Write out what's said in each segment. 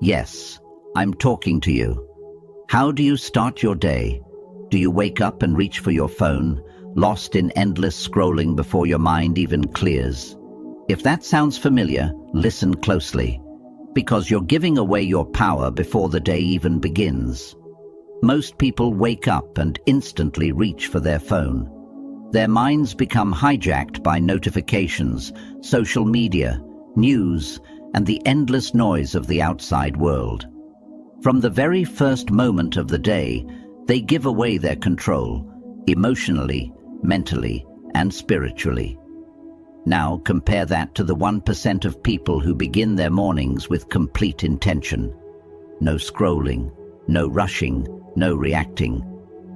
Yes, I'm talking to you. How do you start your day? Do you wake up and reach for your phone, lost in endless scrolling before your mind even clears? If that sounds familiar, listen closely, because you're giving away your power before the day even begins. Most people wake up and instantly reach for their phone. Their minds become hijacked by notifications, social media, news, and the endless noise of the outside world. From the very first moment of the day, they give away their control, emotionally, mentally, and spiritually. Now compare that to the 1% of people who begin their mornings with complete intention. No scrolling, no rushing, no reacting,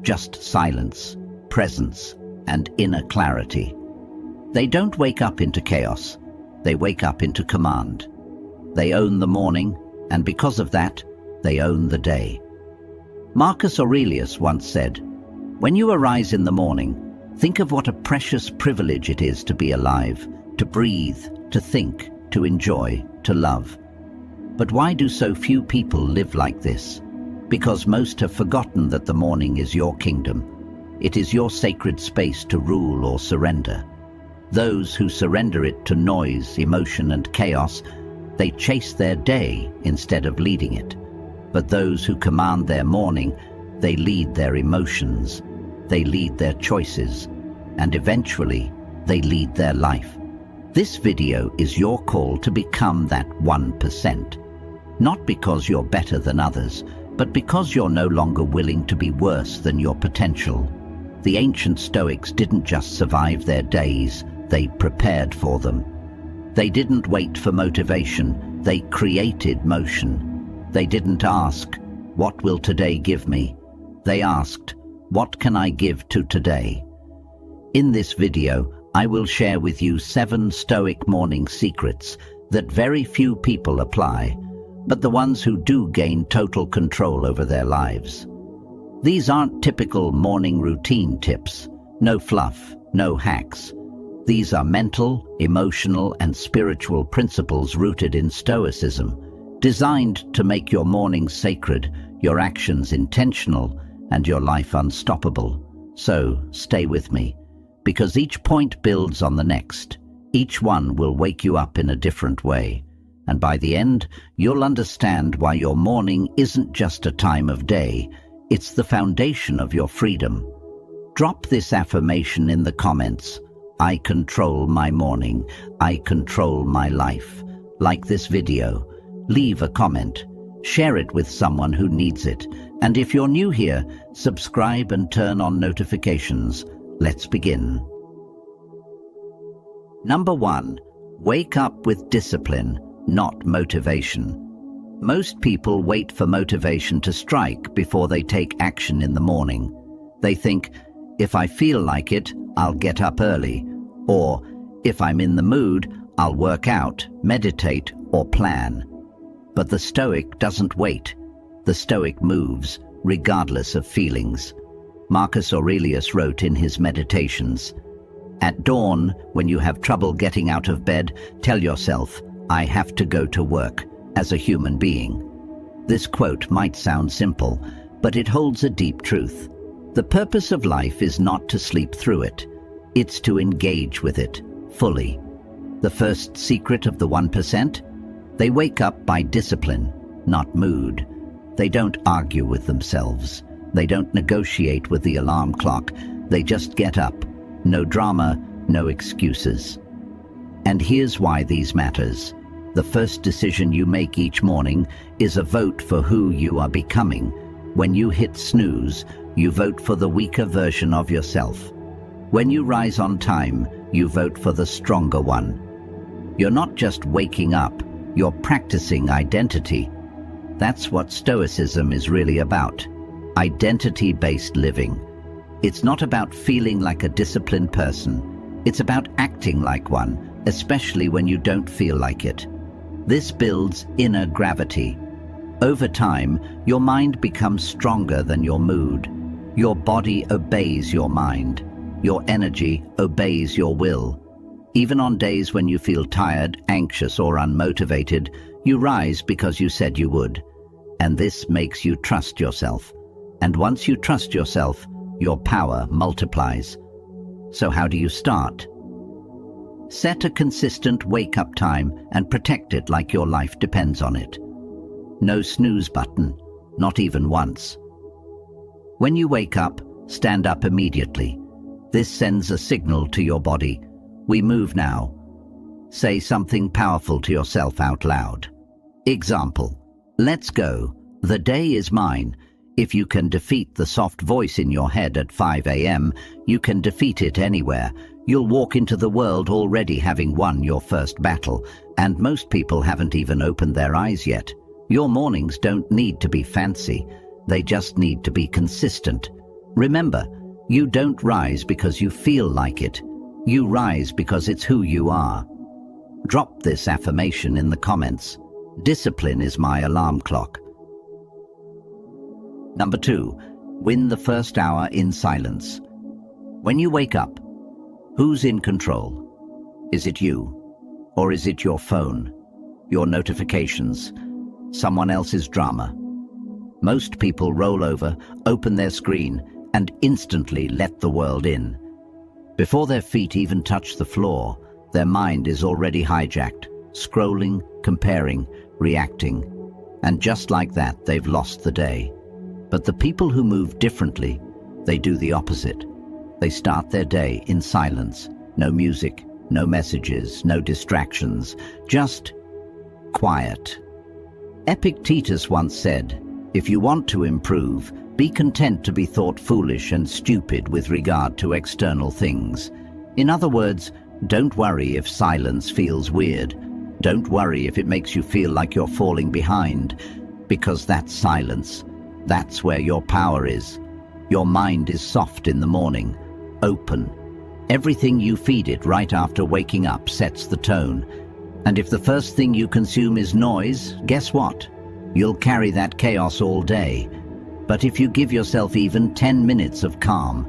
just silence, presence, and inner clarity. They don't wake up into chaos, they wake up into command. They own the morning, and because of that, they own the day. Marcus Aurelius once said, "When you arise in the morning, think of what a precious privilege it is to be alive, to breathe, to think, to enjoy, to love." But why do so few people live like this? Because most have forgotten that the morning is your kingdom. It is your sacred space to rule or surrender. Those who surrender it to noise, emotion, and chaos, they chase their day instead of leading it. But those who command their morning, they lead their emotions, they lead their choices, and eventually they lead their life. This video is your call to become that 1%. Not because you're better than others, but because you're no longer willing to be worse than your potential. The ancient Stoics didn't just survive their days, they prepared for them. They didn't wait for motivation, they created motion. They didn't ask, "What will today give me?" They asked, "What can I give to today?" In this video, I will share with you 7 Stoic morning secrets that very few people apply, but the ones who do gain total control over their lives. These aren't typical morning routine tips, no fluff, no hacks. These are mental, emotional, and spiritual principles rooted in Stoicism, designed to make your mornings sacred, your actions intentional, and your life unstoppable. So, stay with me, because each point builds on the next. Each one will wake you up in a different way. And by the end, you'll understand why your morning isn't just a time of day, it's the foundation of your freedom. Drop this affirmation in the comments. I control my morning. I control my life. Like this video. Leave a comment. Share it with someone who needs it. And if you're new here, subscribe and turn on notifications. Let's begin. Number 1. Wake up with discipline, not motivation. Most people wait for motivation to strike before they take action in the morning. They think, if I feel like it, I'll get up early. Or, if I'm in the mood, I'll work out, meditate, or plan. But the Stoic doesn't wait. The Stoic moves, regardless of feelings. Marcus Aurelius wrote in his Meditations, "At dawn, when you have trouble getting out of bed, tell yourself, I have to go to work, as a human being." This quote might sound simple, but it holds a deep truth. The purpose of life is not to sleep through it. It's to engage with it, fully. The first secret of the 1%? They wake up by discipline, not mood. They don't argue with themselves. They don't negotiate with the alarm clock. They just get up. No drama, no excuses. And here's why these matters. The first decision you make each morning is a vote for who you are becoming. When you hit snooze, you vote for the weaker version of yourself. When you rise on time, you vote for the stronger one. You're not just waking up, you're practicing identity. That's what Stoicism is really about. Identity-based living. It's not about feeling like a disciplined person. It's about acting like one, especially when you don't feel like it. This builds inner gravity. Over time, your mind becomes stronger than your mood. Your body obeys your mind. Your energy obeys your will. Even on days when you feel tired, anxious, or unmotivated, You rise because you said you would, and this makes you trust yourself. And once you trust yourself, your power multiplies. So how do you start? Set a consistent wake-up time and protect it like your life depends on it. No snooze button, not even once. When you wake up, stand up immediately. This sends a signal to your body. We move now. Say something powerful to yourself out loud. Example: let's go. The day is mine. If you can defeat the soft voice in your head at 5 a.m., you can defeat it anywhere. You'll walk into the world already having won your first battle, and most people haven't even opened their eyes yet. Your mornings don't need to be fancy. They just need to be consistent. Remember, you don't rise because you feel like it. You rise because it's who you are. Drop this affirmation in the comments. Discipline is my alarm clock. Number 2, win the first hour in silence. When you wake up, who's in control? Is it you? Or is it your phone, your notifications, someone else's drama? Most people roll over, open their screen, and instantly let the world in. Before their feet even touch the floor, their mind is already hijacked, scrolling, comparing, reacting. And just like that, they've lost the day. But the people who move differently, they do the opposite. They start their day in silence. No music, no messages, no distractions, just quiet. Epictetus once said, "If you want to improve, be content to be thought foolish and stupid with regard to external things." In other words, don't worry if silence feels weird. Don't worry if it makes you feel like you're falling behind, because that's silence. That's where your power is. Your mind is soft in the morning, open. Everything you feed it right after waking up sets the tone. And if the first thing you consume is noise, guess what? You'll carry that chaos all day. But if you give yourself even 10 minutes of calm,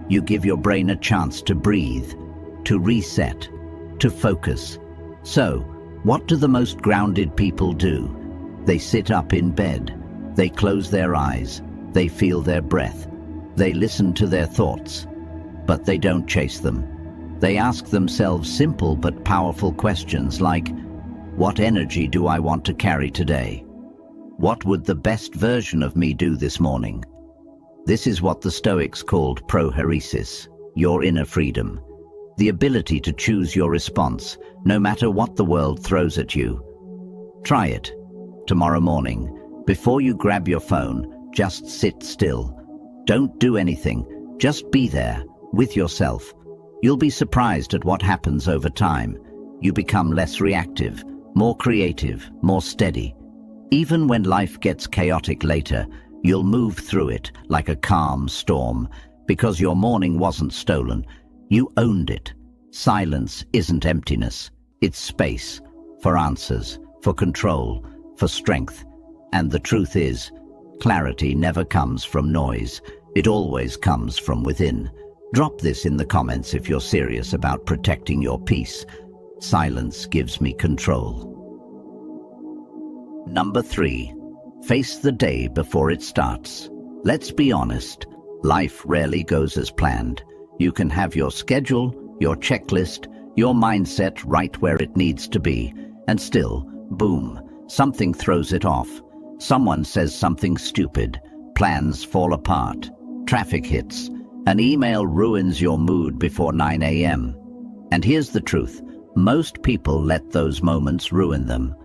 you give your brain a chance to breathe, to reset, to focus. So, what do the most grounded people do? They sit up in bed. They close their eyes. They feel their breath. They listen to their thoughts. But they don't chase them. They ask themselves simple but powerful questions like, what energy do I want to carry today? What would the best version of me do this morning? This is what the Stoics called prohairesis, your inner freedom. The ability to choose your response, no matter what the world throws at you. Try it. Tomorrow morning, before you grab your phone, just sit still. Don't do anything. Just be there, with yourself. You'll be surprised at what happens over time. You become less reactive, more creative, more steady. Even when life gets chaotic later, you'll move through it like a calm storm, because your morning wasn't stolen. You owned it. Silence isn't emptiness. It's space for answers, for control, for strength. And the truth is, clarity never comes from noise. It always comes from within. Drop this in the comments if you're serious about protecting your peace. Silence gives me control. Number 3, face the day before it starts. Let's be honest, life rarely goes as planned. You can have your schedule, your checklist, your mindset right where it needs to be, and still, boom, something throws it off. Someone says something stupid, plans fall apart, traffic hits, an email ruins your mood before 9 a.m. And here's the truth, most people let those moments ruin them.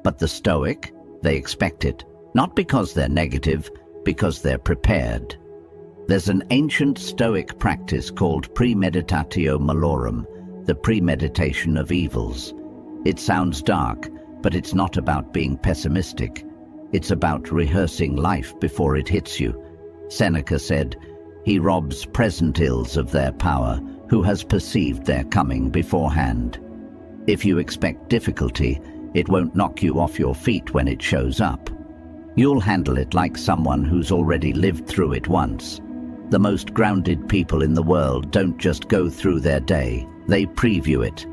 But the Stoic, they expect it, not because they're negative, because they're prepared. There's an ancient Stoic practice called premeditatio malorum, the premeditation of evils. It sounds dark, but it's not about being pessimistic. It's about rehearsing life before it hits you. Seneca said, "He robs present ills of their power, who has perceived their coming beforehand." If you expect difficulty, it won't knock you off your feet when it shows up. You'll handle it like someone who's already lived through it once. The most grounded people in the world don't just go through their day, they preview it.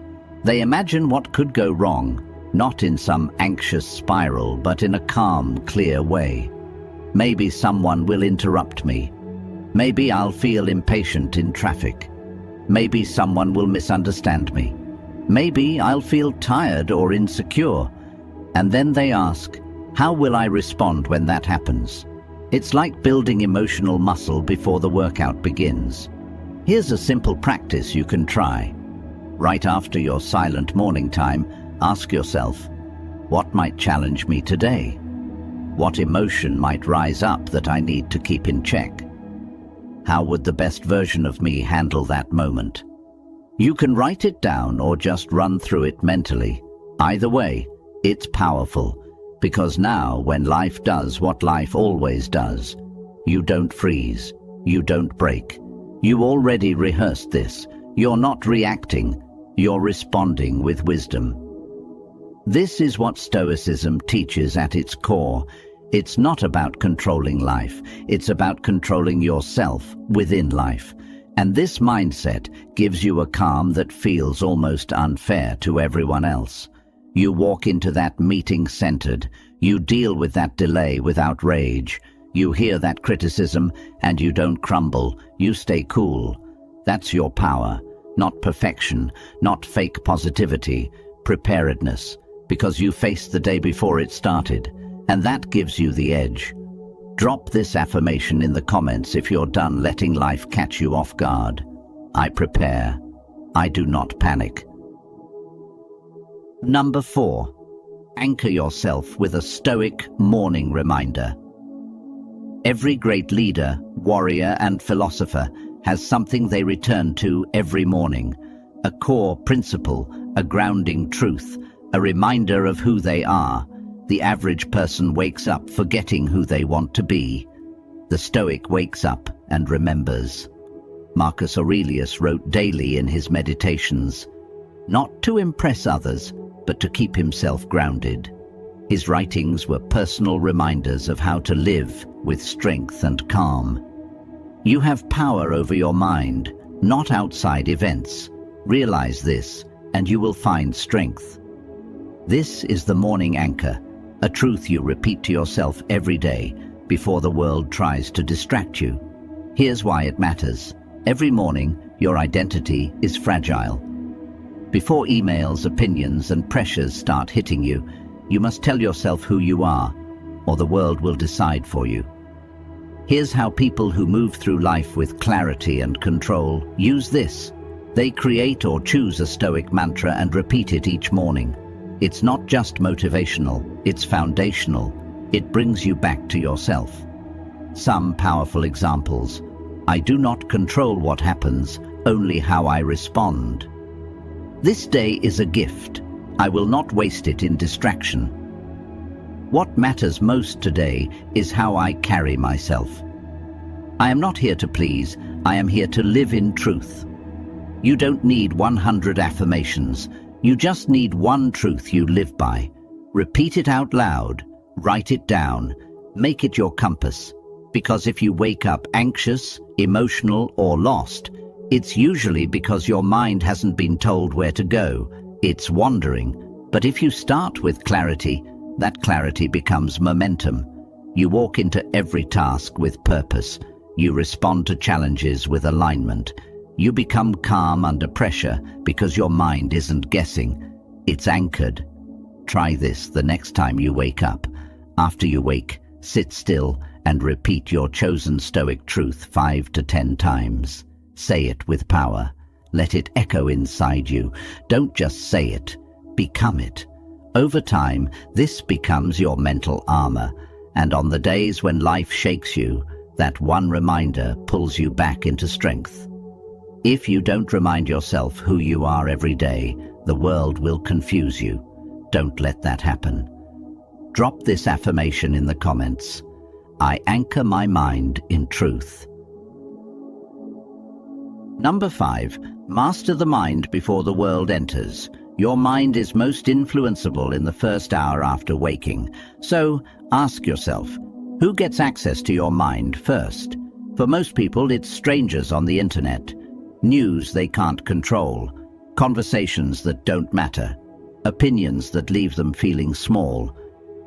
They imagine what could go wrong, Not in some anxious spiral, but in a calm, clear way. Maybe someone will interrupt me. Maybe I'll feel impatient in traffic. Maybe someone will misunderstand me. Maybe I'll feel tired or insecure. And then they ask, how will I respond when that happens? It's like building emotional muscle before the workout begins. Here's a simple practice you can try. Right after your silent morning time, ask yourself, what might challenge me today? What emotion might rise up that I need to keep in check? How would the best version of me handle that moment? You can write it down or just run through it mentally. Either way, it's powerful, because now when life does what life always does, you don't freeze, you don't break. You already rehearsed this. You're not reacting, you're responding with wisdom. This is what Stoicism teaches at its core. It's not about controlling life, it's about controlling yourself within life. And this mindset gives you a calm that feels almost unfair to everyone else. You walk into that meeting centered, you deal with that delay without rage. You hear that criticism and you don't crumble, you stay cool. That's your power, not perfection, not fake positivity, preparedness. Because you faced the day before it started, and that gives you the edge. Drop this affirmation in the comments if you're done letting life catch you off guard. I prepare. I do not panic. Number 4. Anchor yourself with a Stoic morning reminder. Every great leader, warrior, and philosopher has something they return to every morning. A core principle, a grounding truth, a reminder of who they are. The average person wakes up forgetting who they want to be. The Stoic wakes up and remembers. Marcus Aurelius wrote daily in his meditations, not to impress others, but to keep himself grounded. His writings were personal reminders of how to live with strength and calm. You have power over your mind, not outside events. Realize this, and you will find strength. This is the morning anchor, a truth you repeat to yourself every day before the world tries to distract you. Here's why it matters. Every morning, your identity is fragile. Before emails, opinions, and pressures start hitting you, you must tell yourself who you are, or the world will decide for you. Here's how people who move through life with clarity and control use this. They create or choose a Stoic mantra and repeat it each morning. It's not just motivational, it's foundational. It brings you back to yourself. Some powerful examples. I do not control what happens, only how I respond. This day is a gift. I will not waste it in distraction. What matters most today is how I carry myself. I am not here to please, I am here to live in truth. You don't need 100 affirmations. You just need one truth you live by. Repeat it out loud, write it down, make it your compass. Because if you wake up anxious, emotional, or lost, it's usually because your mind hasn't been told where to go. It's wandering. But if you start with clarity, that clarity becomes momentum. You walk into every task with purpose. You respond to challenges with alignment. You become calm under pressure because your mind isn't guessing. It's anchored. Try this the next time you wake up. After you wake, sit still and repeat your chosen Stoic truth 5 to 10 times. Say it with power. Let it echo inside you. Don't just say it, become it. Over time, this becomes your mental armor, and on the days when life shakes you, that one reminder pulls you back into strength. If you don't remind yourself who you are every day, the world will confuse you. Don't let that happen. Drop this affirmation in the comments. I anchor my mind in truth. Number 5. Master the mind before the world enters. Your mind is most influenceable in the first hour after waking. So, ask yourself, who gets access to your mind first? For most people, it's strangers on the internet. News they can't control. Conversations that don't matter. opinions that leave them feeling small.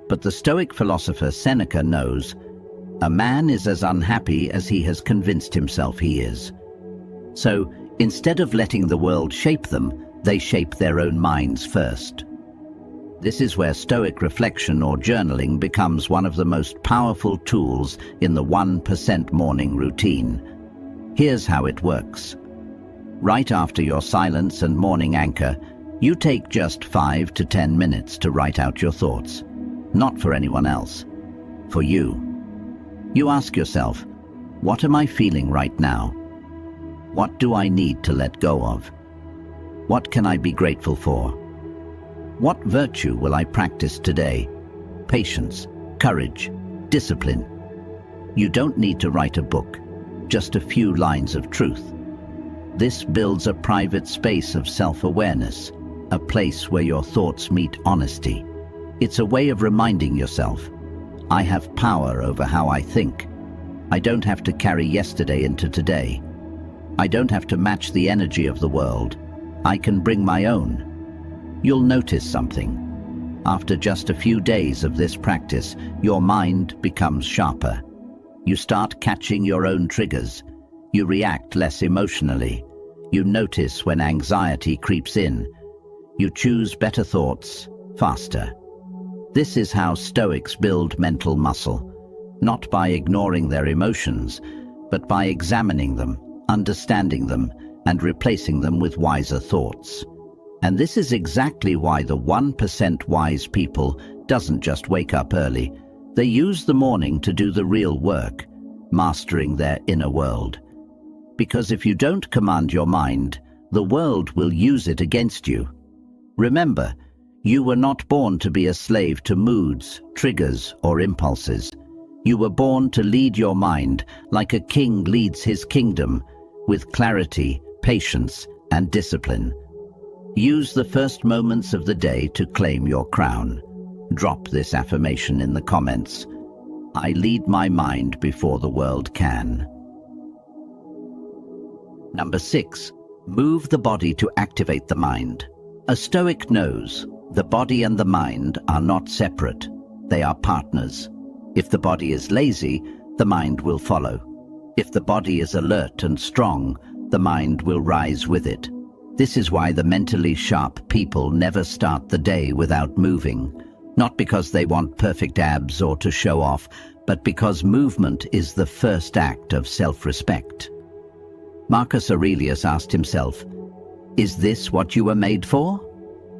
But the Stoic philosopher Seneca knows a man is as unhappy as he has convinced himself he is. So, instead of letting the world shape them, they shape their own minds first. This is where Stoic reflection or journaling becomes one of the most powerful tools in the 1% morning routine. Here's how it works. Right after your silence and morning anchor, you take just 5 to 10 minutes to write out your thoughts. Not for anyone else, for you. You ask yourself, what am I feeling right now? What do I need to let go of? What can I be grateful for? What virtue will I practice today? Patience, courage, discipline. You don't need to write a book, just a few lines of truth. This builds a private space of self-awareness, a place where your thoughts meet honesty. It's a way of reminding yourself, I have power over how I think. I don't have to carry yesterday into today. I don't have to match the energy of the world. I can bring my own. You'll notice something. After just a few days of this practice, your mind becomes sharper. You start catching your own triggers. You react less emotionally. You notice when anxiety creeps in. You choose better thoughts faster. This is how Stoics build mental muscle, not by ignoring their emotions, but by examining them, understanding them, and replacing them with wiser thoughts. And this is exactly why the 1% wise people doesn't just wake up early. They use the morning to do the real work, mastering their inner world. Because if you don't command your mind, the world will use it against you. Remember, you were not born to be a slave to moods, triggers, or impulses. You were born to lead your mind like a king leads his kingdom, with clarity, patience, and discipline. Use the first moments of the day to claim your crown. Drop this affirmation in the comments. I lead my mind before the world can. Number 6. Move the body to activate the mind. A Stoic knows the body and the mind are not separate. They are partners. If the body is lazy, the mind will follow. If the body is alert and strong, the mind will rise with it. This is why the mentally sharp people never start the day without moving. Not because they want perfect abs or to show off, but because movement is the first act of self-respect. Marcus Aurelius asked himself, is this what you were made for?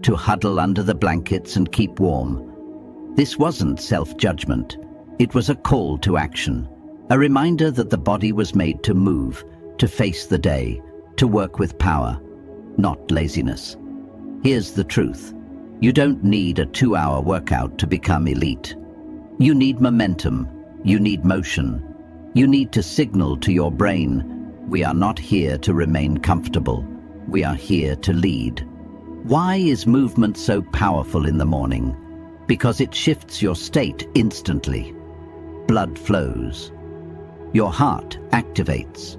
To huddle under the blankets and keep warm? This wasn't self-judgment. It was a call to action, a reminder that the body was made to move, to face the day, to work with power, not laziness. Here's the truth. You don't need a 2-hour workout to become elite. You need momentum. You need motion. You need to signal to your brain, we are not here to remain comfortable. We are here to lead. Why is movement so powerful in the morning? Because it shifts your state instantly. Blood flows. Your heart activates.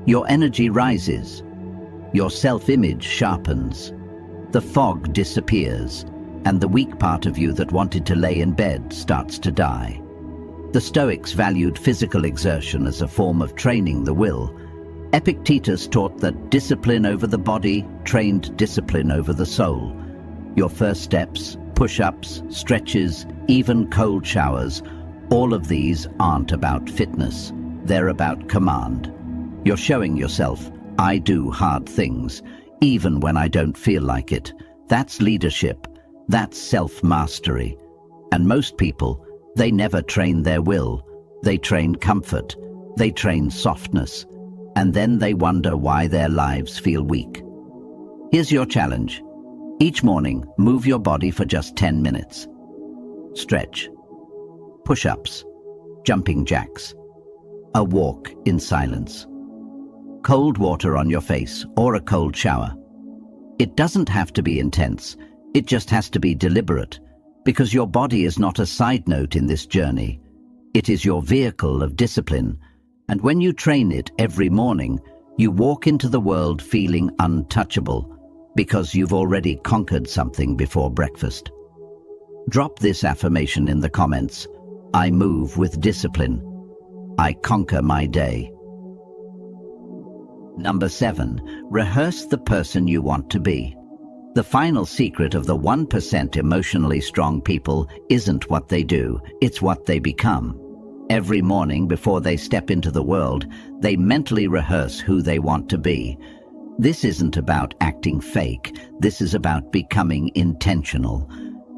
Your energy rises. Your self-image sharpens. The fog disappears, and the weak part of you that wanted to lay in bed starts to die. The Stoics valued physical exertion as a form of training the will. Epictetus taught that discipline over the body trained discipline over the soul. Your first steps, push-ups, stretches, even cold showers, all of these aren't about fitness. They're about command. You're showing yourself, I do hard things, even when I don't feel like it. That's leadership. That's self-mastery. And most people, they never train their will. They train comfort. They train softness. And then they wonder why their lives feel weak. Here's your challenge. Each morning, move your body for just 10 minutes. Stretch. Push-ups. Jumping jacks. A walk in silence. Cold water on your face or a cold shower. It doesn't have to be intense. It just has to be deliberate, because your body is not a side note in this journey. It is your vehicle of discipline. And when you train it every morning, you walk into the world feeling untouchable, Because you've already conquered something before breakfast. Drop this affirmation in the comments. I move with discipline. I conquer my day. Number 7. Rehearse the person you want to be. The final secret of the 1% emotionally strong people isn't what they do, it's what they become. Every morning before they step into the world, they mentally rehearse who they want to be. This isn't about acting fake, this is about becoming intentional.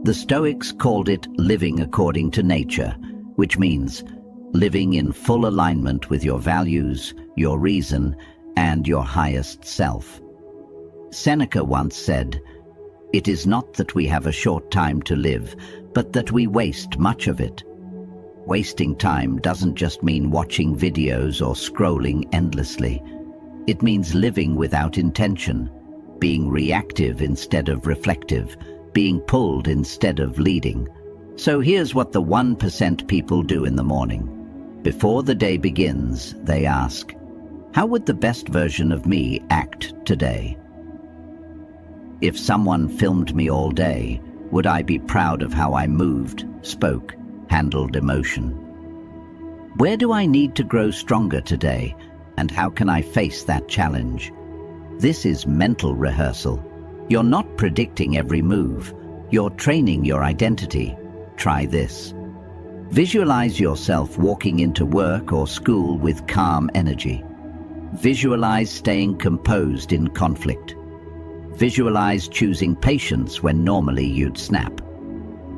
The Stoics called it living according to nature, which means living in full alignment with your values, your reason, and your highest self. Seneca once said, "It is not that we have a short time to live, but that we waste much of it." Wasting time doesn't just mean watching videos or scrolling endlessly. It means living without intention, being reactive instead of reflective, being pulled instead of leading. So here's what the 1% people do in the morning. Before the day begins, they ask, how would the best version of me act today? If someone filmed me all day, would I be proud of how I moved, spoke, handled emotion? Where do I need to grow stronger today, and how can I face that challenge? This is mental rehearsal. You're not predicting every move. You're training your identity. Try this. Visualize yourself walking into work or school with calm energy. Visualize staying composed in conflict. Visualize choosing patience when normally you'd snap.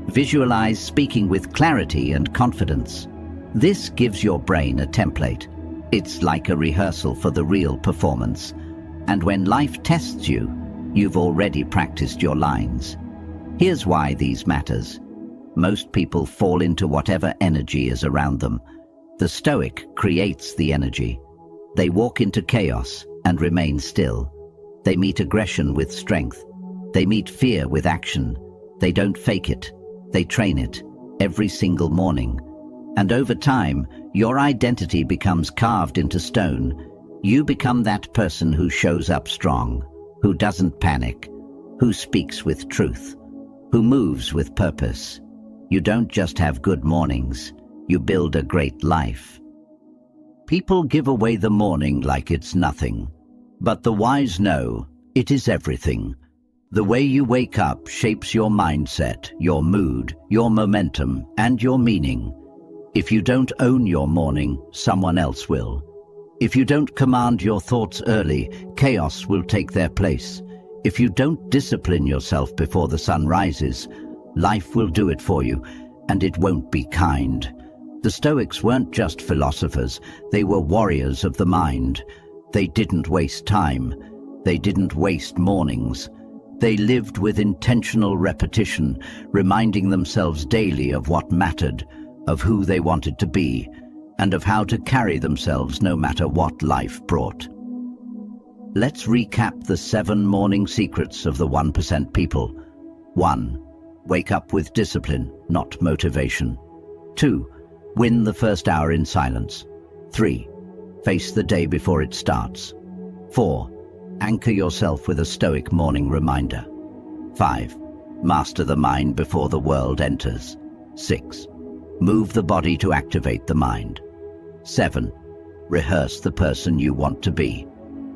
Visualize speaking with clarity and confidence. This gives your brain a template. It's like a rehearsal for the real performance. And when life tests you, you've already practiced your lines. Here's why these matters. Most people fall into whatever energy is around them. The Stoic creates the energy. They walk into chaos and remain still. They meet aggression with strength. They meet fear with action. They don't fake it. They train it every single morning. And over time, your identity becomes carved into stone. You become that person who shows up strong, who doesn't panic, who speaks with truth, who moves with purpose. You don't just have good mornings, you build a great life. People give away the morning like it's nothing, but the wise know it is everything. The way you wake up shapes your mindset, your mood, your momentum, and your meaning. If you don't own your morning, someone else will. If you don't command your thoughts early, chaos will take their place. If you don't discipline yourself before the sun rises, life will do it for you, and it won't be kind. The Stoics weren't just philosophers, they were warriors of the mind. They didn't waste time. They didn't waste mornings. They lived with intentional repetition, reminding themselves daily of what mattered, of who they wanted to be, and of how to carry themselves no matter what life brought. Let's recap the 7 morning secrets of the 1% people. 1. Wake up with discipline, not motivation. 2. Win the first hour in silence. 3. Face the day before it starts. 4. Anchor yourself with a Stoic morning reminder. 5. Master the mind before the world enters. 6. Move the body to activate the mind. 7. Rehearse the person you want to be.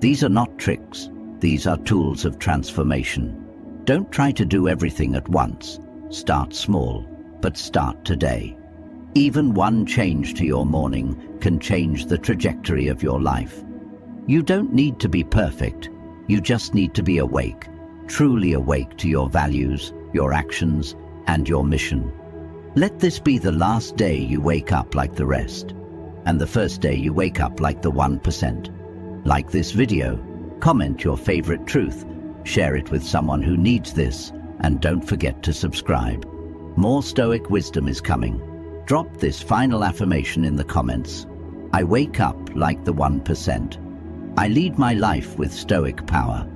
These are not tricks. These are tools of transformation. Don't try to do everything at once. Start small, but start today. Even one change to your morning can change the trajectory of your life. You don't need to be perfect. You just need to be awake, truly awake to your values, your actions, and your mission. Let this be the last day you wake up like the rest, and the first day you wake up like the 1%. Like this video, comment your favorite truth, share it with someone who needs this, and don't forget to subscribe. More Stoic wisdom is coming. Drop this final affirmation in the comments. I wake up like the 1%. I lead my life with Stoic power.